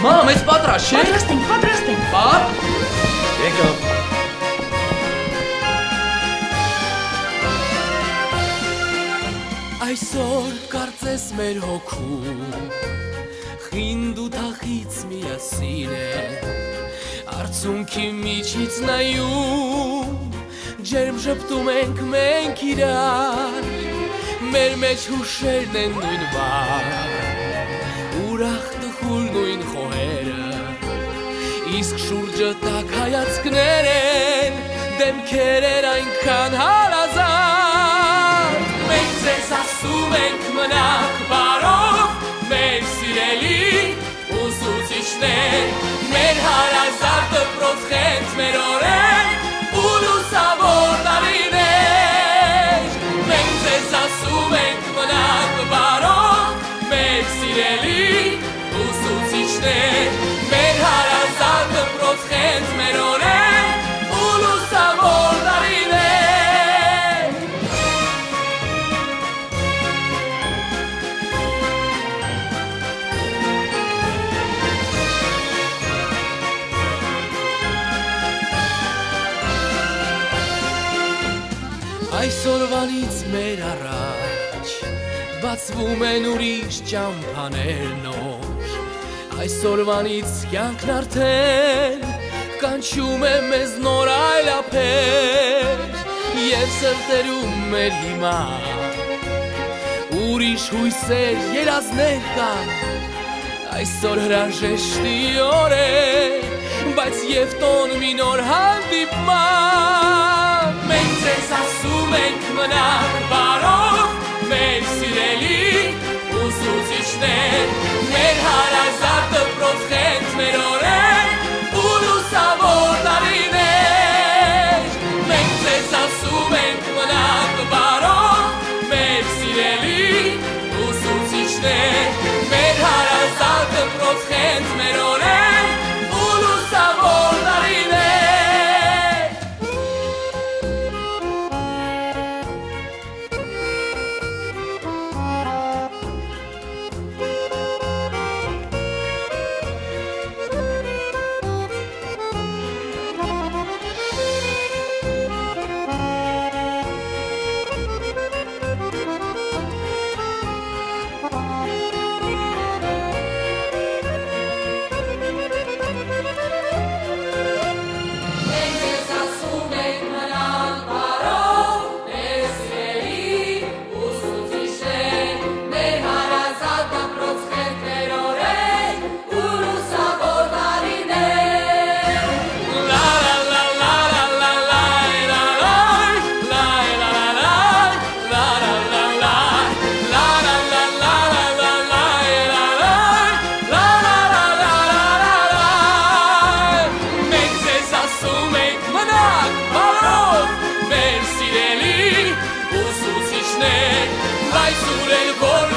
Մամ, ես պատրաստ չէ՞։ Պատրաստ ենք։ Պապ։ Եկավ։ Այսօր կարծես մեր հոգում խինդ ու թախից միասին է Արցունքի միջից նայում ջերմ ժպտում ենք մենք իրար Մեր մեջ հուշերն են նույն բար Ուրախ տխուր նույն խոհերը Իսկ շուրջը տակ հայացքներ են Դեմքեր են այնքան հարազատ Մենք ձեզ ասում ենք մնաք բարով Մեր սիրելի ուսուցիչներ Մեր հարազատ դպրոց խենթ մեր օրեր Ու լուսավոր տարիներ Մենք ձեզ ասում ենք մնաք բարով Մեր սիրելի ուսուցիչներ Մեր հարազատ դպրոց խենթ մեր օրեր Ու լուսավոր տարիներ Այսօրվանից մեր առաջ բացվում են ուրիշ ճամփաներ նոր Այսօրվանից կյանքն արդեն կանչում է մեզ նոր այլափեր Եվ սրտերում մեր հիմա ուրիշ հույսեր երազներ կան Այսօր հրաժեշտի օր է բայց և տոն մի նոր հանդիպման Մենք ձեզ ասում ենք մնաք բարով Մեր սիրելի ուսուցիչներ Մեր հարազատ դպրոց խենթ մեր օրեր Ու լուսավոր տարիներ Մենք ձեզ ասում ենք մնաք բարով Մեր սիրելի ուսուցիչներ Մեր հարազատ դպրոց խենթ մեր օրեր Ու լուսավոր տարիներ Այսօր էլ որ